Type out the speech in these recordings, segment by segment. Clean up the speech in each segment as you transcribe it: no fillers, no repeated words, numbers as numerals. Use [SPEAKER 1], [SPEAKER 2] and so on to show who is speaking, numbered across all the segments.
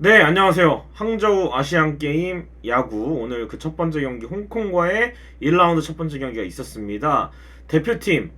[SPEAKER 1] 네, 안녕하세요. 항저우 아시안게임 야구 오늘 그 첫 번째 경기 홍콩과의 1라운드 첫 번째 경기가 있었습니다. 대표팀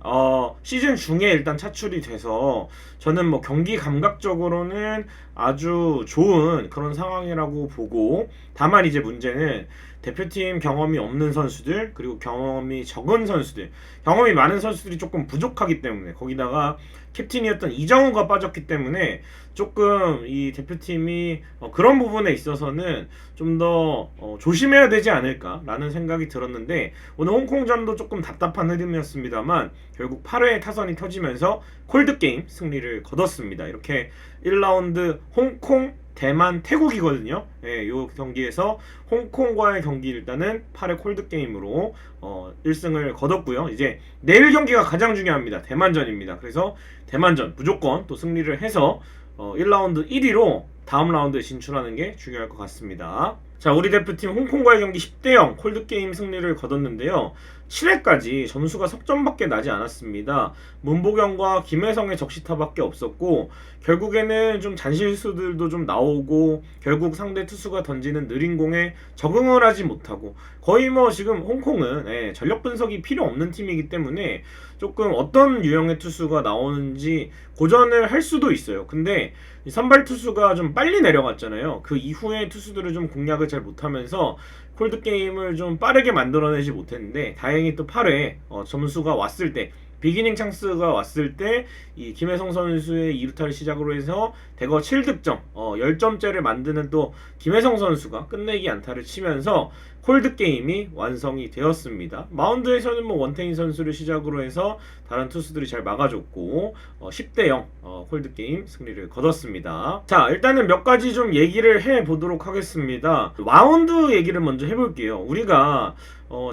[SPEAKER 1] 시즌 중에 일단 차출이 돼서 저는 뭐 경기 감각적으로는 아주 좋은 그런 상황이라고 보고, 다만 이제 문제는 대표팀 경험이 없는 선수들, 그리고 경험이 적은 선수들, 경험이 많은 선수들이 조금 부족하기 때문에, 거기다가 캡틴이었던 이정우가 빠졌기 때문에 조금 이 대표팀이 그런 부분에 있어서는 좀 더 조심해야 되지 않을까라는 생각이 들었는데, 오늘 홍콩전도 조금 답답한 흐름이었습니다만 결국 8회 타선이 터지면서 콜드게임 승리를 거뒀습니다. 이렇게 1라운드 홍콩 대만 태국이거든요. 예, 요 경기에서 홍콩과의 경기 일단은 8회 콜드 게임으로 1승을 거뒀고요. 이제 내일 경기가 가장 중요합니다. 대만전입니다. 그래서 대만전 무조건 또 승리를 해서 1라운드 1위로 다음 라운드에 진출하는 게 중요할 것 같습니다. 자, 우리 대표팀 홍콩과의 경기 10대0 콜드게임 승리를 거뒀는데요. 7회까지 점수가 석점밖에 나지 않았습니다. 문보경과 김혜성의 적시타밖에 없었고, 결국에는 좀 잔실수들도 좀 나오고, 결국 상대 투수가 던지는 느린 공에 적응을 하지 못하고, 거의 뭐 지금 홍콩은 전력 분석이 필요 없는 팀이기 때문에 조금 어떤 유형의 투수가 나오는지 고전을 할 수도 있어요. 근데 선발 투수가 좀 빨리 내려갔잖아요. 그 이후에 투수들을 좀 공략을 잘 못하면서 콜드 게임을 좀 빠르게 만들어내지 못했는데, 다행히 또 8회 점수가 왔을 때, 비기닝 찬스가 왔을 때 이 김혜성 선수의 2루타를 시작으로 해서 대거 7득점 10점째를 만드는 또 김혜성 선수가 끝내기 안타를 치면서 콜드 게임이 완성이 되었습니다. 마운드에서는 뭐 원태인 선수를 시작으로 해서 다른 투수들이 잘 막아줬고 10대0 콜드 게임 승리를 거뒀습니다. 자, 일단은 몇 가지 좀 얘기를 해 보도록 하겠습니다. 마운드 얘기를 먼저 해볼게요. 우리가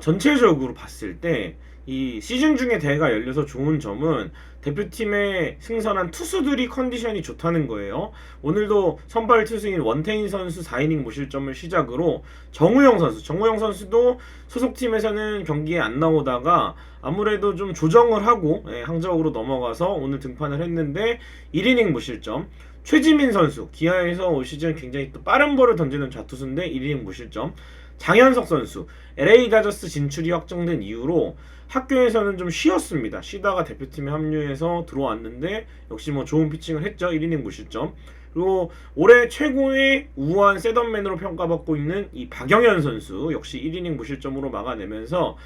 [SPEAKER 1] 전체적으로 봤을 때 이 시즌 중에 대회가 열려서 좋은 점은 대표팀에 승선한 투수들이 컨디션이 좋다는 거예요. 오늘도 선발 투수인 원태인 선수 4이닝 무실점을 시작으로 정우영 선수도 소속팀에서는 경기에 안 나오다가 아무래도 좀 조정을 하고 항저우로 넘어가서 오늘 등판을 했는데 1이닝 무실점. 최지민 선수, 기아에서 올 시즌 굉장히 또 빠른 볼을 던지는 좌투수인데 1이닝 무실점. 장현석 선수, LA 다저스 진출이 확정된 이후로 학교에서는 좀 쉬었습니다. 쉬다가 대표팀에 합류해서 들어왔는데 역시 뭐 좋은 피칭을 했죠. 1이닝 무실점. 그리고 올해 최고의 우아한 셋업맨으로 평가받고 있는 이 박영현 선수 역시 1이닝 무실점으로 막아내면서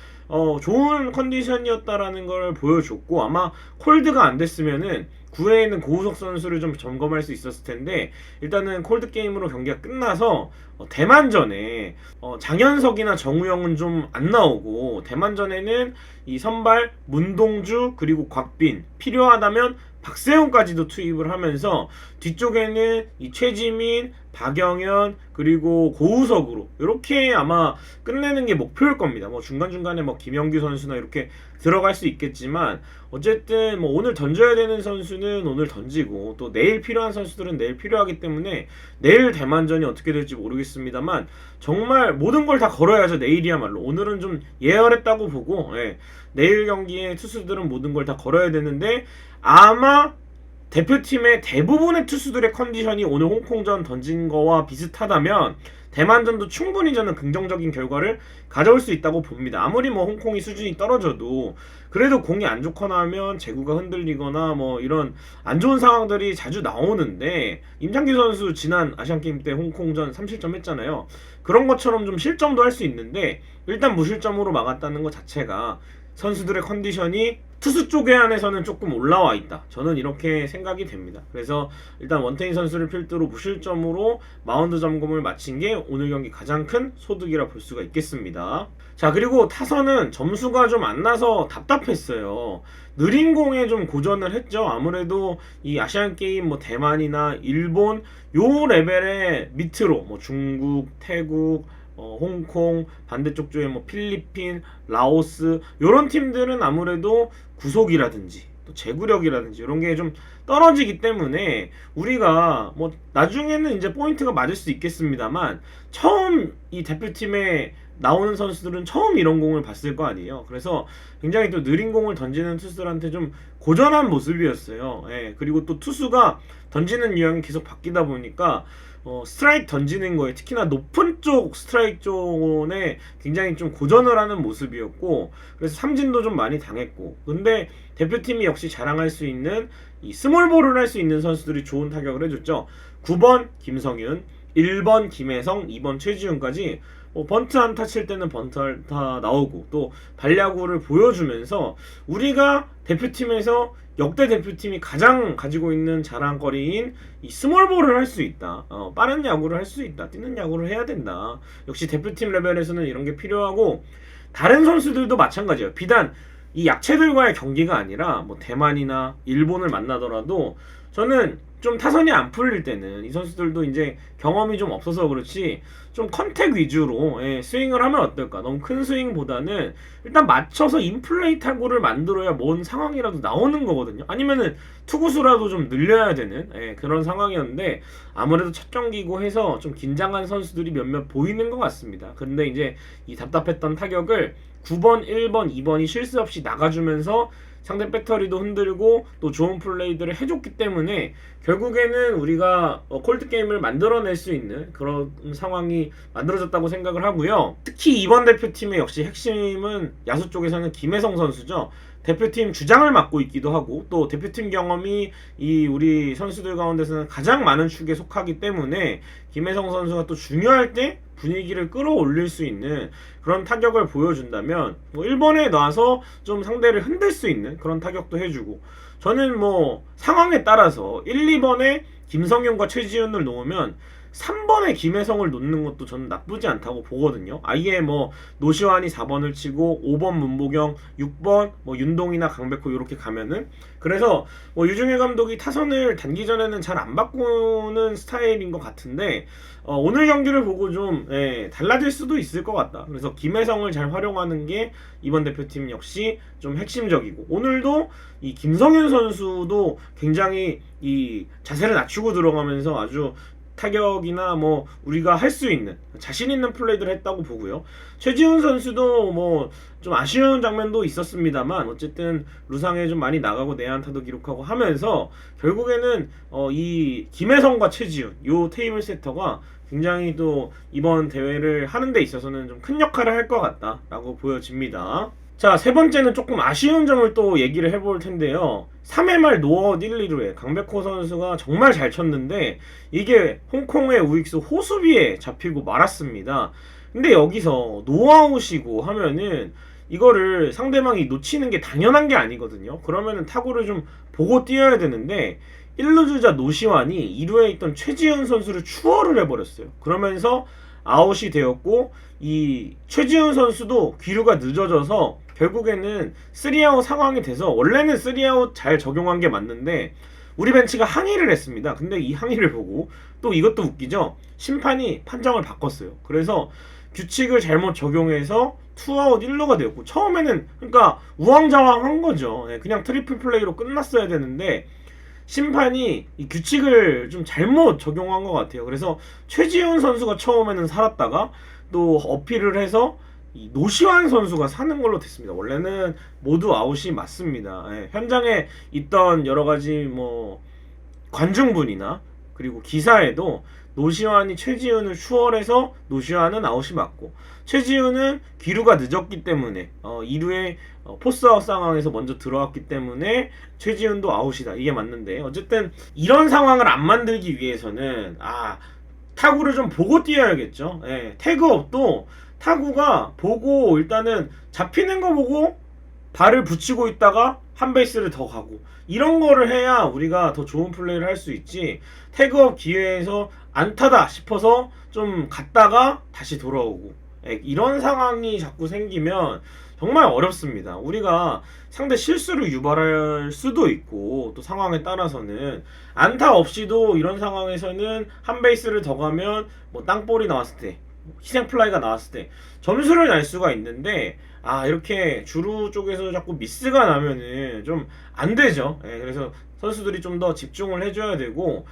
[SPEAKER 1] 좋은 컨디션이었다라는 걸 보여줬고, 아마 콜드가 안 됐으면은 9회에 있는 고우석 선수를 좀 점검할 수 있었을 텐데, 일단은 콜드 게임으로 경기가 끝나서 대만전에 장현석이나 정우영은 좀 안 나오고, 대만전에는 이 선발 문동주 그리고 곽빈, 필요하다면 박세웅까지도 투입을 하면서 뒤쪽에는 이 최지민, 박영현 그리고 고우석으로 이렇게 아마 끝내는 게 목표일 겁니다. 뭐 중간중간에 뭐 김영규 선수나 이렇게 들어갈 수 있겠지만, 어쨌든 뭐 오늘 던져야 되는 선수는 오늘 던지고, 또 내일 필요한 선수들은 내일 필요하기 때문에 내일 대만전이 어떻게 될지 모르겠습니다만 정말 모든 걸 다 걸어야죠. 내일이야말로. 오늘은 좀 예열했다고 보고, 내일 경기에 투수들은 모든 걸 다 걸어야 되는데, 아마 대표팀의 대부분의 투수들의 컨디션이 오늘 홍콩전 던진 거와 비슷하다면 대만전도 충분히 저는 긍정적인 결과를 가져올 수 있다고 봅니다. 아무리 뭐 홍콩이 수준이 떨어져도 그래도 공이 안 좋거나 하면 제구가 흔들리거나 뭐 이런 안 좋은 상황들이 자주 나오는데, 임창규 선수 지난 아시안게임 때 홍콩전 3실점 했잖아요. 그런 것처럼 좀 실점도 할 수 있는데 일단 무실점으로 막았다는 것 자체가 선수들의 컨디션이 투수 쪽에 한해서는 조금 올라와 있다. 저는 이렇게 생각이 됩니다. 그래서 일단 원태인 선수를 필두로 무실점으로 마운드 점검을 마친 게 오늘 경기 가장 큰 소득이라 볼 수가 있겠습니다. 자, 그리고 타선은 점수가 좀 안 나서 답답했어요. 느린 공에 좀 고전을 했죠. 아무래도 이 아시안게임 뭐 대만이나 일본 요 레벨의 밑으로 뭐 중국, 태국, 홍콩, 반대쪽 쪽에 뭐 필리핀, 라오스 요런 팀들은 아무래도 구속이라든지 또 제구력이라든지 이런 게 좀 떨어지기 때문에 우리가 뭐 나중에는 이제 포인트가 맞을 수 있겠습니다만, 처음 이 대표팀에 나오는 선수들은 처음 이런 공을 봤을 거 아니에요. 그래서 굉장히 또 느린 공을 던지는 투수들한테 좀 고전한 모습이었어요. 그리고 또 투수가 던지는 유형이 계속 바뀌다 보니까 스트라이크 던지는 거에 특히나 높은 쪽 스트라이크 존에 굉장히 좀 고전을 하는 모습이었고, 그래서 삼진도 좀 많이 당했고, 근데 대표팀이 역시 자랑할 수 있는 이 스몰볼을 할 수 있는 선수들이 좋은 타격을 해줬죠. 9번 김성윤, 1번 김혜성, 2번 최지훈까지 번트 안타 칠 때는 번트 안타 나오고 또 발야구를 보여주면서 우리가 대표팀에서 역대 대표팀이 가장 가지고 있는 자랑거리인 이 스몰볼을 할 수 있다. 빠른 야구를 할 수 있다. 뛰는 야구를 해야 된다. 역시 대표팀 레벨에서는 이런 게 필요하고, 다른 선수들도 마찬가지예요. 비단 이 약체들과의 경기가 아니라 뭐 대만이나 일본을 만나더라도 저는 좀 타선이 안 풀릴 때는 이 선수들도 이제 경험이 좀 없어서 그렇지 좀 컨택 위주로 스윙을 하면 어떨까. 너무 큰 스윙보다는 일단 맞춰서 인플레이 타구를 만들어야 뭔 상황이라도 나오는 거거든요. 아니면은 투구수라도 좀 늘려야 되는 그런 상황이었는데, 아무래도 첫 경기고 해서 좀 긴장한 선수들이 몇몇 보이는 것 같습니다. 근데 이제 이 답답했던 타격을 9번, 1번, 2번이 실수 없이 나가주면서 상대 배터리도 흔들고 또 좋은 플레이들을 해줬기 때문에 결국에는 우리가 콜드 게임을 만들어낼 수 있는 그런 상황이 만들어졌다고 생각을 하고요. 특히 이번 대표팀의 역시 핵심은 야수 쪽에서는 김혜성 선수죠. 대표팀 주장을 맡고 있기도 하고 또 대표팀 경험이 이 우리 선수들 가운데서는 가장 많은 축에 속하기 때문에 김혜성 선수가 또 중요할 때 분위기를 끌어올릴 수 있는 그런 타격을 보여준다면 1번에 놔서 좀 상대를 흔들 수 있는 그런 타격도 해주고, 저는 뭐 상황에 따라서 1, 2번에 김성윤과 최지훈을 놓으면 3번에 김혜성을 놓는 것도 저는 나쁘지 않다고 보거든요. 아예 뭐 노시환이 4번을 치고 5번 문보경, 6번 뭐 윤동이나 강백호 이렇게 가면은, 그래서 뭐 유중일 감독이 타선을 단기전에는 잘 안 바꾸는 스타일인 것 같은데 오늘 경기를 보고 좀 달라질 수도 있을 것 같다. 그래서 김혜성을 잘 활용하는 게 이번 대표팀 역시 좀 핵심적이고, 오늘도 이 김성윤 선수도 굉장히 이 자세를 낮추고 들어가면서 아주 타격이나 뭐 우리가 할 수 있는 자신 있는 플레이들을 했다고 보고요. 최지훈 선수도 뭐 좀 아쉬운 장면도 있었습니다만 어쨌든 루상에 좀 많이 나가고 내안타도 기록하고 하면서 결국에는 이 김혜성과 최지훈 요 테이블 세터가 굉장히 또 이번 대회를 하는 데 있어서는 좀 큰 역할을 할 것 같다라고 보여집니다. 자, 세 번째는 조금 아쉬운 점을 또 얘기를 해볼 텐데요. 3회 말 노아웃 1, 2루에 강백호 선수가 정말 잘 쳤는데 이게 홍콩의 우익수 호수비에 잡히고 말았습니다. 근데 여기서 노아웃이고 하면은 이거를 상대방이 놓치는 게 당연한 게 아니거든요. 그러면은 타구를 좀 보고 뛰어야 되는데 1루 주자 노시환이 2루에 있던 최지훈 선수를 추월을 해버렸어요. 그러면서 아웃이 되었고, 이 최지훈 선수도 귀루가 늦어져서 결국에는 3아웃 상황이 돼서, 원래는 3아웃 잘 적용한 게 맞는데 우리 벤치가 항의를 했습니다. 근데 이 항의를 보고 또 이것도 웃기죠. 심판이 판정을 바꿨어요. 그래서 규칙을 잘못 적용해서 2아웃 1루가 되었고, 처음에는 그러니까 우왕좌왕한 거죠. 그냥 트리플 플레이로 끝났어야 되는데 심판이 이 규칙을 좀 잘못 적용한 것 같아요. 그래서 최지훈 선수가 처음에는 살았다가 또 어필을 해서 이 노시환 선수가 사는 걸로 됐습니다. 원래는 모두 아웃이 맞습니다. 현장에 있던 여러 가지 뭐 관중분이나 그리고 기사에도 노시환이 최지훈을 추월해서 노시환은 아웃이 맞고, 최지훈은 귀루가 늦었기 때문에 2루에 포스아웃 상황에서 먼저 들어왔기 때문에 최지훈도 아웃이다, 이게 맞는데, 어쨌든 이런 상황을 안 만들기 위해서는 타구를 좀 보고 뛰어야겠죠. 태그업도 타구가 보고 일단은 잡히는 거 보고 발을 붙이고 있다가 한 베이스를 더 가고, 이런 거를 해야 우리가 더 좋은 플레이를 할 수 있지, 태그업 기회에서 안타다 싶어서 좀 갔다가 다시 돌아오고 이런 상황이 자꾸 생기면 정말 어렵습니다. 우리가 상대 실수를 유발할 수도 있고, 또 상황에 따라서는 안타 없이도 이런 상황에서는 한 베이스를 더 가면 뭐 땅볼이 나왔을 때, 희생플라이가 나왔을 때 점수를 날 수가 있는데, 이렇게 주루 쪽에서 자꾸 미스가 나면은 좀 안 되죠. 그래서 선수들이 좀 더 집중을 해줘야 되고,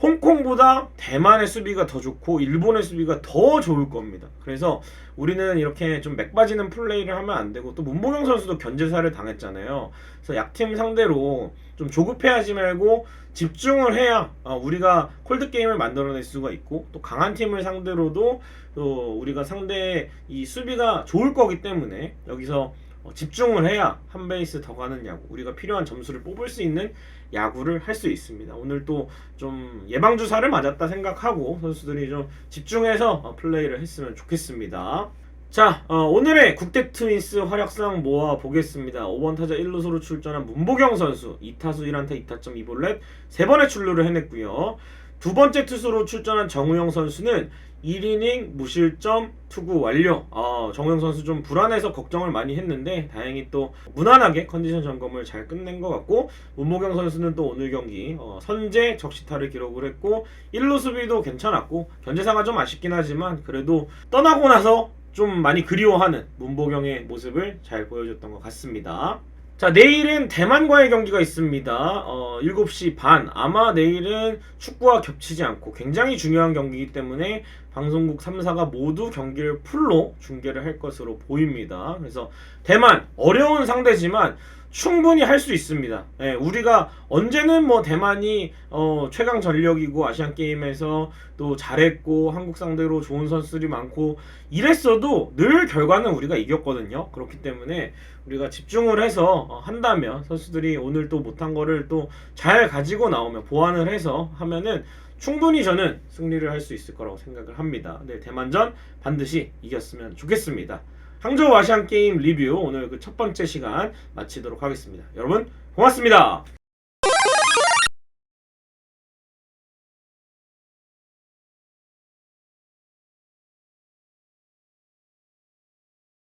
[SPEAKER 1] 홍콩보다 대만의 수비가 더 좋고 일본의 수비가 더 좋을 겁니다. 그래서 우리는 이렇게 좀 맥 빠지는 플레이를 하면 안 되고, 또 문보경 선수도 견제사를 당했잖아요. 그래서 약팀 상대로 좀 조급해하지 말고 집중을 해야 우리가 콜드 게임을 만들어낼 수가 있고, 또 강한 팀을 상대로도 또 우리가 상대의 이 수비가 좋을 거기 때문에 여기서 집중을 해야 한 베이스 더 가는 야구, 우리가 필요한 점수를 뽑을 수 있는 야구를 할 수 있습니다. 오늘 또 좀 예방주사를 맞았다 생각하고 선수들이 좀 집중해서 플레이를 했으면 좋겠습니다. 자, 오늘의 국대 트윈스 활약상 모아보겠습니다. 5번 타자 1루수로 출전한 문보경 선수 2타수 1안타 2타점 2볼넷 3번의 출루를 해냈고요. 두 번째 투수로 출전한 정우영 선수는 1이닝 무실점 투구 완료. 정우영 선수 좀 불안해서 걱정을 많이 했는데 다행히 또 무난하게 컨디션 점검을 잘 끝낸 것 같고, 문보경 선수는 또 오늘 경기 선제 적시타를 기록을 했고 1루 수비도 괜찮았고, 견제사가 좀 아쉽긴 하지만 그래도 떠나고 나서 좀 많이 그리워하는 문보경의 모습을 잘 보여줬던 것 같습니다. 자, 내일은 대만과의 경기가 있습니다. 7시 반. 아마 내일은 축구와 겹치지 않고 굉장히 중요한 경기이기 때문에 방송국 3사가 모두 경기를 풀로 중계를 할 것으로 보입니다. 그래서 대만 어려운 상대지만 충분히 할 수 있습니다. 예, 우리가 언제는 뭐 대만이 최강 전력이고 아시안 게임에서 또 잘했고 한국 상대로 좋은 선수들이 많고 이랬어도 늘 결과는 우리가 이겼거든요. 그렇기 때문에 우리가 집중을 해서 한다면, 선수들이 오늘 또 못한 거를 또 잘 가지고 나오면 보완을 해서 하면은 충분히 저는 승리를 할 수 있을 거라고 생각을 합니다. 네, 대만전 반드시 이겼으면 좋겠습니다. 항저우 아시안게임 리뷰 오늘 그 첫 번째 시간 마치도록 하겠습니다. 여러분 고맙습니다.